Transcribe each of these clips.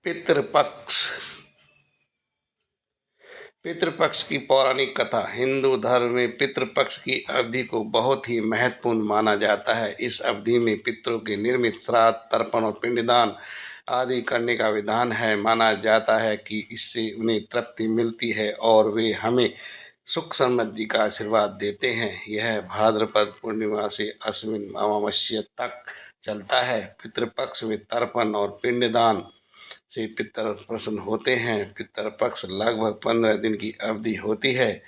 पितृपक्ष। पितृपक्ष की पौराणिक कथा। हिंदू धर्म में पितृपक्ष की अवधि को बहुत ही महत्वपूर्ण माना जाता है। इस अवधि में पितरों के निर्मित श्राद्ध, तर्पण और पिंडदान आदि करने का विधान है। माना जाता है कि इससे उन्हें तृप्ति मिलती है और वे हमें सुख समृद्धि का आशीर्वाद देते हैं। यह भाद्रपद पूर्णिमा से अश्विन अमावस्या तक चलता है। पितृपक्ष में तर्पण और पिंडदान से पितर प्रसन्न होते हैं। पितृपक्ष लगभग 15 दिन की अवधि होती है,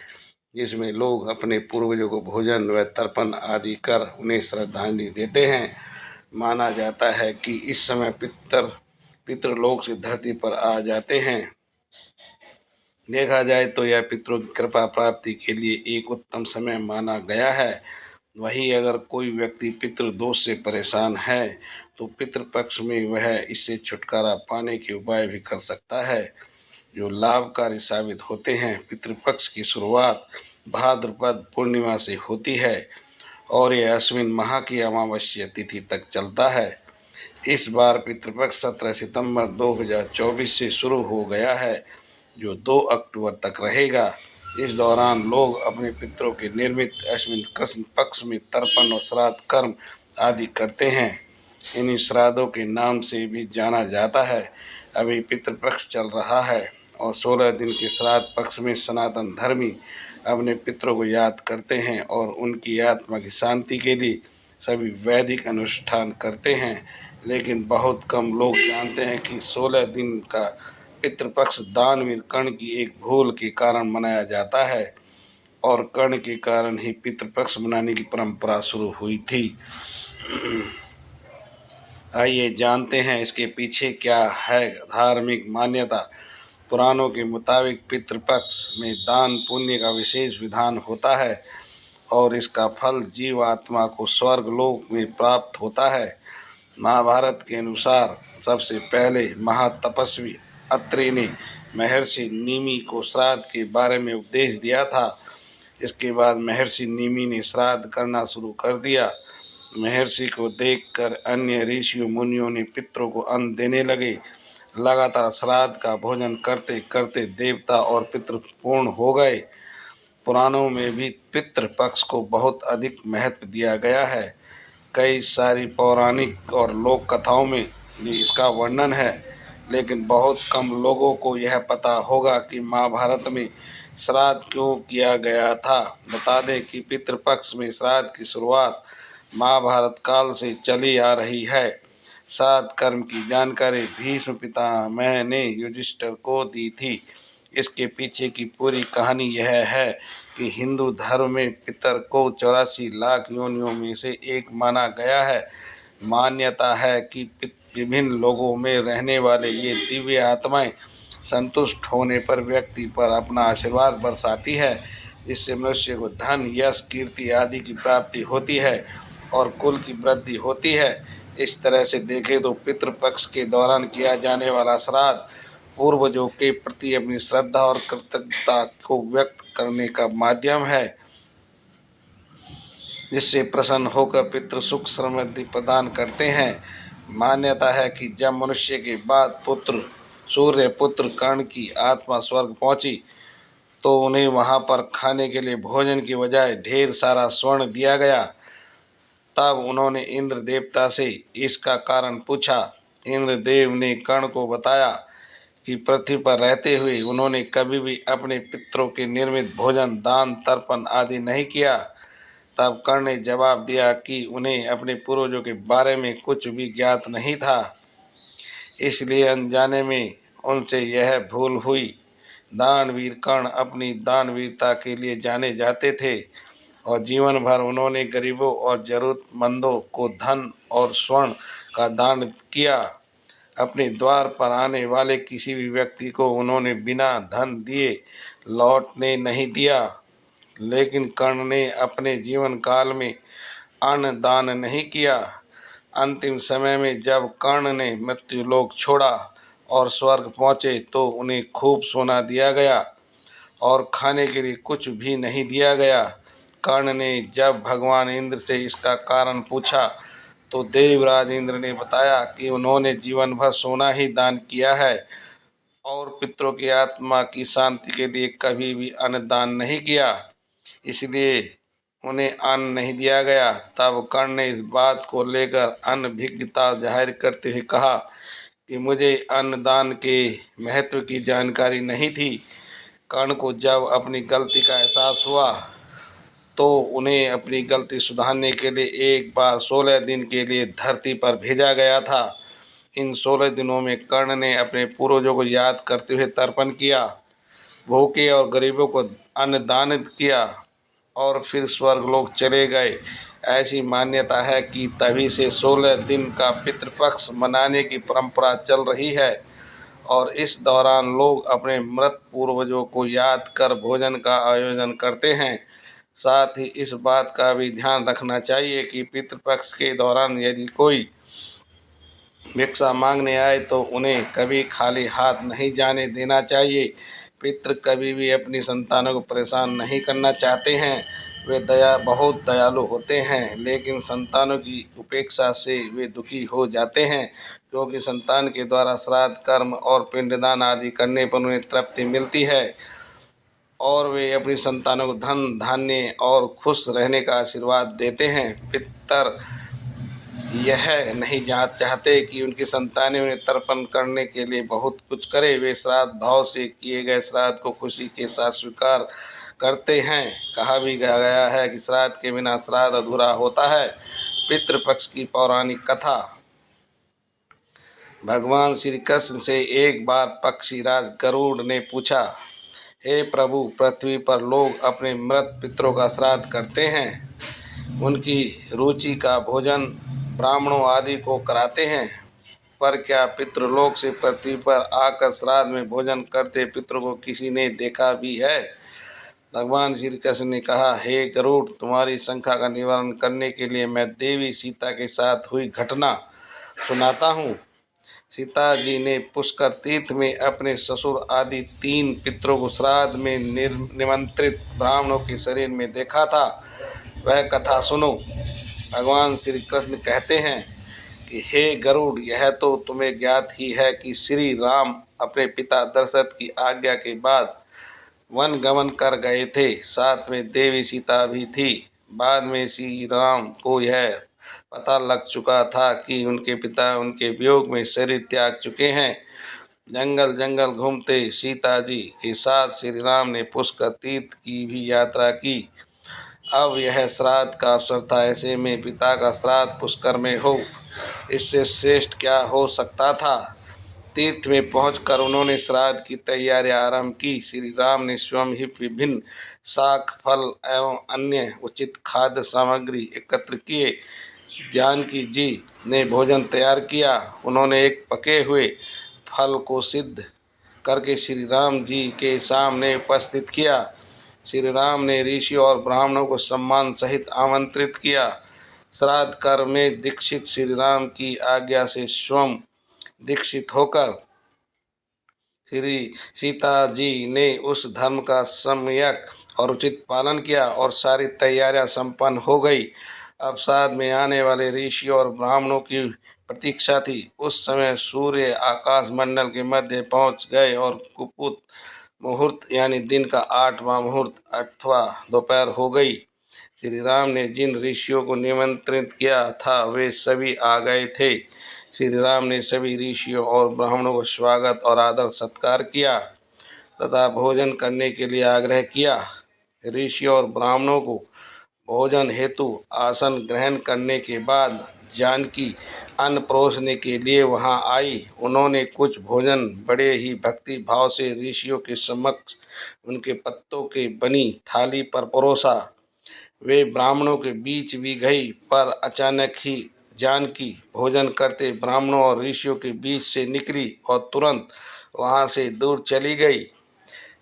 जिसमें लोग अपने पूर्वजों को भोजन व तर्पण आदि कर उन्हें श्रद्धांजलि देते हैं। माना जाता है कि इस समय पितृलोक से धरती पर आ जाते हैं। देखा जाए तो यह पितरों की कृपा प्राप्ति के लिए एक उत्तम समय माना गया है। वहीं अगर कोई व्यक्ति पितृदोष से परेशान है तो पितृपक्ष में वह इससे छुटकारा पाने के उपाय भी कर सकता है, जो लाभकारी साबित होते हैं। पितृपक्ष की शुरुआत भाद्रपद पूर्णिमा से होती है और यह अश्विन माह की अमावस्या तिथि तक चलता है। इस बार पितृपक्ष 17 सितंबर 2024 से शुरू हो गया है, जो 2 अक्टूबर तक रहेगा। इस दौरान लोग अपने पितरों के निर्मित अश्विन कृष्ण पक्ष में तर्पण और श्राद्ध कर्म आदि करते हैं। इन्हीं श्राद्धों के नाम से भी जाना जाता है। अभी पितृपक्ष चल रहा है और 16 दिन के श्राद्ध पक्ष में सनातन धर्मी अपने पितरों को याद करते हैं और उनकी आत्मा की शांति के लिए सभी वैदिक अनुष्ठान करते हैं। लेकिन बहुत कम लोग जानते हैं कि 16 दिन का पितृपक्ष दानवीर कर्ण की एक भूल के कारण मनाया जाता है और कर्ण के कारण ही पितृपक्ष मनाने की परंपरा शुरू हुई थी। आइए जानते हैं इसके पीछे क्या है धार्मिक मान्यता। पुराणों के मुताबिक पितृपक्ष में दान पुण्य का विशेष विधान होता है और इसका फल जीव आत्मा को स्वर्ग लोक में प्राप्त होता है। महाभारत के अनुसार सबसे पहले महातपस्वी अत्रि ने महर्षि निमि को श्राद्ध के बारे में उपदेश दिया था। इसके बाद महर्षि निमि ने श्राद्ध करना शुरू कर दिया। महर्षि को देखकर अन्य ऋषियों मुनियों ने पितरों को अन्न देने लगे। लगातार श्राद्ध का भोजन करते करते देवता और पितृ पूर्ण हो गए। पुराणों में भी पितृपक्ष को बहुत अधिक महत्व दिया गया है। कई सारी पौराणिक और लोक कथाओं में भी इसका वर्णन है, लेकिन बहुत कम लोगों को यह पता होगा कि महाभारत में श्राद्ध क्यों किया गया था। बता दें कि पितृपक्ष में श्राद्ध की शुरुआत महाभारत काल से चली आ रही है। श्राद्ध कर्म की जानकारी भीष्म पितामह ने युधिष्ठिर को दी थी। इसके पीछे की पूरी कहानी यह है कि हिंदू धर्म में पितर को 84 लाख योनियों में से एक माना गया है। मान्यता है कि विभिन्न लोगों में रहने वाले ये दिव्य आत्माएं संतुष्ट होने पर व्यक्ति पर अपना आशीर्वाद बरसाती है, जिससे मनुष्य को धन, यश, कीर्ति आदि की प्राप्ति होती है और कुल की वृद्धि होती है। इस तरह से देखें तो पितृपक्ष के दौरान किया जाने वाला श्राद्ध पूर्वजों के प्रति अपनी श्रद्धा और कृतज्ञता को व्यक्त करने का माध्यम है, जिससे प्रसन्न होकर पितृ सुख समृद्धि प्रदान करते हैं। मान्यता है कि जब मनुष्य के बाद सूर्य पुत्र कर्ण की आत्मा स्वर्ग पहुंची तो उन्हें वहां पर खाने के लिए भोजन की बजाय ढेर सारा स्वर्ण दिया गया। तब उन्होंने इंद्र देवता से इसका कारण पूछा। इंद्रदेव ने कर्ण को बताया कि पृथ्वी पर रहते हुए उन्होंने कभी भी अपने पितरों के निर्मित भोजन, दान, तर्पण आदि नहीं किया। तब कर्ण ने जवाब दिया कि उन्हें अपने पूर्वजों के बारे में कुछ भी ज्ञात नहीं था, इसलिए अनजाने में उनसे यह भूल हुई। दानवीर कर्ण अपनी दानवीरता के लिए जाने जाते थे और जीवन भर उन्होंने गरीबों और जरूरतमंदों को धन और स्वर्ण का दान किया। अपने द्वार पर आने वाले किसी भी व्यक्ति को उन्होंने बिना धन दिए लौटने नहीं दिया। लेकिन कर्ण ने अपने जीवन काल में अन्न दान नहीं किया। अंतिम समय में जब कर्ण ने मृत्युलोक छोड़ा और स्वर्ग पहुँचे तो उन्हें खूब सोना दिया गया और खाने के लिए कुछ भी नहीं दिया गया। कर्ण ने जब भगवान इंद्र से इसका कारण पूछा तो देवराज इंद्र ने बताया कि उन्होंने जीवन भर सोना ही दान किया है और पितरों की आत्मा की शांति के लिए कभी भी अन्न दान नहीं किया, इसलिए उन्हें अन्न नहीं दिया गया। तब कर्ण ने इस बात को लेकर अनभिज्ञता जाहिर करते हुए कहा कि मुझे अन्नदान के महत्व की जानकारी नहीं थी। कर्ण को जब अपनी गलती का एहसास हुआ तो उन्हें अपनी गलती सुधारने के लिए एक बार 16 दिन के लिए धरती पर भेजा गया था। इन 16 दिनों में कर्ण ने अपने पूर्वजों को याद करते हुए तर्पण किया, भूखे और गरीबों को अन्न दानित किया और फिर स्वर्गलोक चले गए। ऐसी मान्यता है कि तभी से 16 दिन का पितृपक्ष मनाने की परंपरा चल रही है और इस दौरान लोग अपने मृत पूर्वजों को याद कर भोजन का आयोजन करते हैं। साथ ही इस बात का भी ध्यान रखना चाहिए कि पितृपक्ष के दौरान यदि कोई भिक्षा मांगने आए तो उन्हें कभी खाली हाथ नहीं जाने देना चाहिए। पितृ कभी भी अपनी संतानों को परेशान नहीं करना चाहते हैं। वे बहुत दयालु होते हैं, लेकिन संतानों की उपेक्षा से वे दुखी हो जाते हैं, क्योंकि संतान के द्वारा श्राद्ध कर्म और पिंडदान आदि करने पर उन्हें तृप्ति मिलती है और वे अपनी संतानों को धन धान्य और खुश रहने का आशीर्वाद देते हैं। पितर यह नहीं चाहते कि उनकी संतानें उन्हें तर्पण करने के लिए बहुत कुछ करे। वे श्राद्ध भाव से किए गए श्राद्ध को खुशी के साथ स्वीकार करते हैं। कहा भी गया है कि श्राद्ध के बिना श्राद्ध अधूरा होता है। पितृपक्ष की पौराणिक कथा। भगवान श्री कृष्ण से एक बार पक्षीराज गरुड़ ने पूछा, हे प्रभु, पृथ्वी पर लोग अपने मृत पितरों का श्राद्ध करते हैं, उनकी रुचि का भोजन ब्राह्मणों आदि को कराते हैं, पर क्या पितृलोक से पृथ्वी पर आकर श्राद्ध में भोजन करते पितरों को किसी ने देखा भी है? भगवान श्री कृष्ण ने कहा, हे गरुड़, तुम्हारी शंका का निवारण करने के लिए मैं देवी सीता के साथ हुई घटना सुनाता हूँ। सीता जी ने पुष्कर तीर्थ में अपने ससुर आदि 3 पितरों को श्राद्ध में निमंत्रित ब्राह्मणों के शरीर में देखा था। वह कथा सुनो। भगवान श्री कृष्ण कहते हैं कि हे गरुड़, यह तो तुम्हें ज्ञात ही है कि श्री राम अपने पिता दशरथ की आज्ञा के बाद वन गमन कर गए थे। साथ में देवी सीता भी थी। बाद में श्री राम को यह पता लग चुका था कि उनके पिता उनके वियोग में शरीर त्याग चुके हैं। जंगल जंगल घूमते सीता जी के साथ श्री राम ने पुष्कर तीर्थ की भी यात्रा की। अब यह श्राद्ध का अवसर था, ऐसे में पिता का श्राद्ध पुष्कर में हो, इससे श्रेष्ठ क्या हो सकता था। तीर्थ में पहुंचकर उन्होंने श्राद्ध की तैयारियां आरंभ की। श्री राम ने स्वयं ही विभिन्न शाक फल एवं अन्य उचित खाद्य सामग्री एकत्र किए। जानकी जी ने भोजन तैयार किया। उन्होंने एक पके हुए फल को सिद्ध करके श्री राम जी के सामने उपस्थित किया। श्री राम ने ऋषि और ब्राह्मणों को सम्मान सहित आमंत्रित किया। श्राद्ध कर्म में दीक्षित श्री राम की आज्ञा से स्वयं दीक्षित होकर श्री सीता जी ने उस धर्म का सम्यक और उचित पालन किया और सारी तैयारियां संपन्न हो गई। अब श्राद्ध में आने वाले ऋषि और ब्राह्मणों की प्रतीक्षा थी। उस समय सूर्य आकाश मंडल के मध्य पहुंच गए और कुपुत मुहूर्त यानी दिन का 8वां मुहूर्त अथवा दोपहर हो गई। श्री राम ने जिन ऋषियों को निमंत्रित किया था वे सभी आ गए थे। श्री राम ने सभी ऋषियों और ब्राह्मणों को स्वागत और आदर सत्कार किया तथा भोजन करने के लिए आग्रह किया। ऋषि और ब्राह्मणों को भोजन हेतु आसन ग्रहण करने के बाद जानकी अन्न परोसने के लिए वहां आई। उन्होंने कुछ भोजन बड़े ही भक्ति भाव से ऋषियों के समक्ष उनके पत्तों के बनी थाली पर परोसा। वे ब्राह्मणों के बीच भी गई, पर अचानक ही जानकी भोजन करते ब्राह्मणों और ऋषियों के बीच से निकली और तुरंत वहां से दूर चली गई।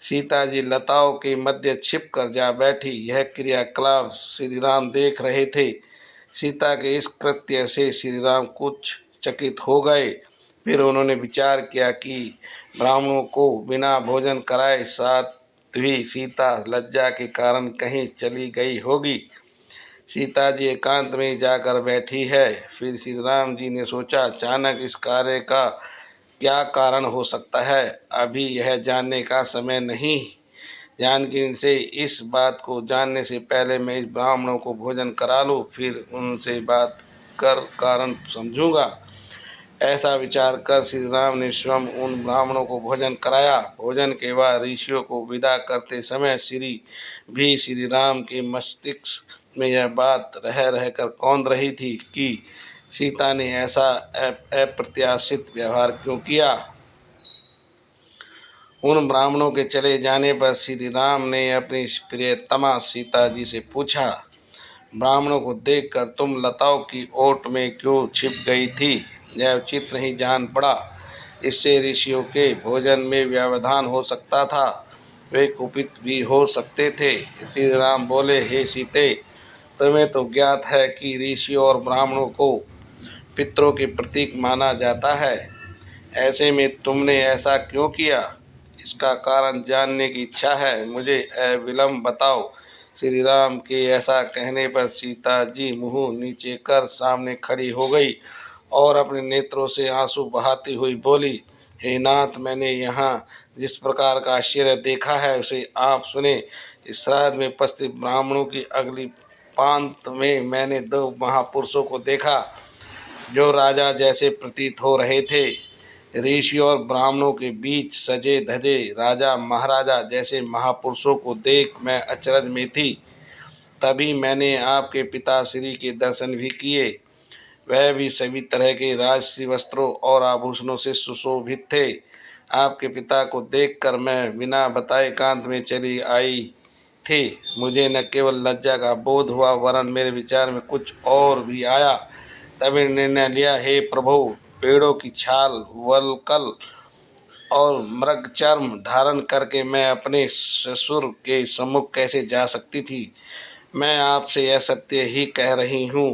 सीता जी लताओं के मध्य छिप कर जा बैठी। यह क्रियाकलाप श्री राम देख रहे थे। सीता के इस कृत्य से श्री राम कुछ चकित हो गए। फिर उन्होंने विचार किया कि ब्राह्मणों को बिना भोजन कराए साथ भी सीता लज्जा के कारण कहीं चली गई होगी। सीता जी एकांत में जाकर बैठी है। फिर श्री राम जी ने सोचा, अचानक इस कार्य का क्या कारण हो सकता है। अभी यह जानने का समय नहीं। जानकी से इस बात को जानने से पहले मैं इस ब्राह्मणों को भोजन करा लूँ, फिर उनसे बात कर कारण समझूंगा। ऐसा विचार कर श्री राम ने स्वयं उन ब्राह्मणों को भोजन कराया। भोजन के बाद ऋषियों को विदा करते समय श्री राम के मस्तिष्क में यह बात रह रहकर कौंध रही थी कि सीता ने ऐसा अप्रत्याशित व्यवहार क्यों किया। उन ब्राह्मणों के चले जाने पर श्री राम ने अपनी प्रियतमा सीता जी से पूछा, ब्राह्मणों को देखकर तुम लताओं की ओट में क्यों छिप गई थी। यह उचित नहीं जान पड़ा। इससे ऋषियों के भोजन में व्यवधान हो सकता था। वे कुपित भी हो सकते थे। श्री राम बोले, हे सीते, तुम्हें तो ज्ञात है कि ऋषियों और ब्राह्मणों को पितरों के प्रतीक माना जाता है। ऐसे में तुमने ऐसा क्यों किया। इसका कारण जानने की इच्छा है। मुझे अविलंब बताओ। श्री राम के ऐसा कहने पर सीता जी मुंह नीचे कर सामने खड़ी हो गई और अपने नेत्रों से आंसू बहाती हुई बोली, हे नाथ, मैंने यहाँ जिस प्रकार का आश्चर्य देखा है उसे आप सुने। इस श्राद्ध में उपस्थित ब्राह्मणों की अगली पांत में मैंने 2 महापुरुषों को देखा जो राजा जैसे प्रतीत हो रहे थे। ऋषि और ब्राह्मणों के बीच सजे धजे राजा महाराजा जैसे महापुरुषों को देख मैं अचरज में थी। तभी मैंने आपके पिताश्री के दर्शन भी किए। वह भी सभी तरह के राजसी वस्त्रों और आभूषणों से सुशोभित थे। आपके पिता को देखकर मैं बिना बताए एकांत में चली आई थी। मुझे न केवल लज्जा का बोध हुआ वरन मेरे विचार में कुछ और भी आया। तभी निर्णय लिया, हे प्रभु, पेड़ों की छाल, वलकल और मृगचर्म धारण करके मैं अपने ससुर के सम्मुख कैसे जा सकती थी। मैं आपसे यह सत्य ही कह रही हूँ।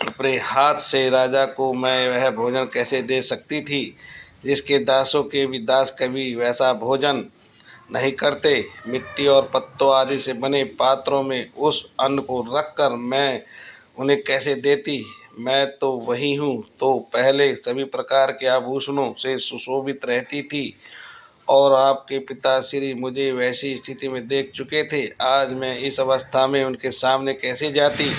अपने हाथ से राजा को मैं वह भोजन कैसे दे सकती थी जिसके दासों के भी दास कभी वैसा भोजन नहीं करते। मिट्टी और पत्तों आदि से बने पात्रों में उस अन्न को रखकर मैं उन्हें कैसे देती। मैं तो वही हूँ तो पहले सभी प्रकार के आभूषणों से सुशोभित रहती थी और आपके पिताश्री मुझे वैसी स्थिति में देख चुके थे। आज मैं इस अवस्था में उनके सामने कैसे जाती।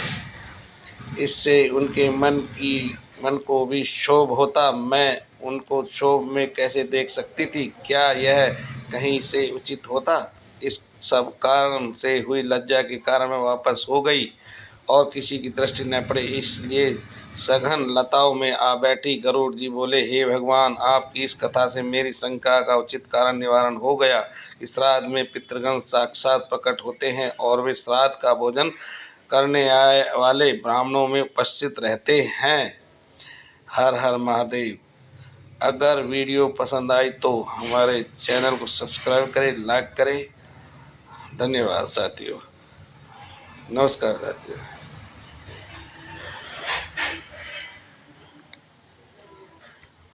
इससे उनके मन को भी क्षोभ होता। मैं उनको क्षोभ में कैसे देख सकती थी। क्या यह कहीं से उचित होता। इस सब कारण से हुई लज्जा के कारण मैं वापस हो गई और किसी की दृष्टि न पड़े इसलिए सघन लताओं में आ बैठी। गरुड़ जी बोले, हे भगवान, आपकी इस कथा से मेरी शंका का उचित कारण निवारण हो गया। इस श्राद्ध में पितृगण साक्षात प्रकट होते हैं और वे श्राद्ध का भोजन करने आए वाले ब्राह्मणों में उपस्थित रहते हैं। हर हर महादेव। अगर वीडियो पसंद आई तो हमारे चैनल को सब्सक्राइब करें, लाइक करें। धन्यवाद साथियों। नमस्कार साथियों।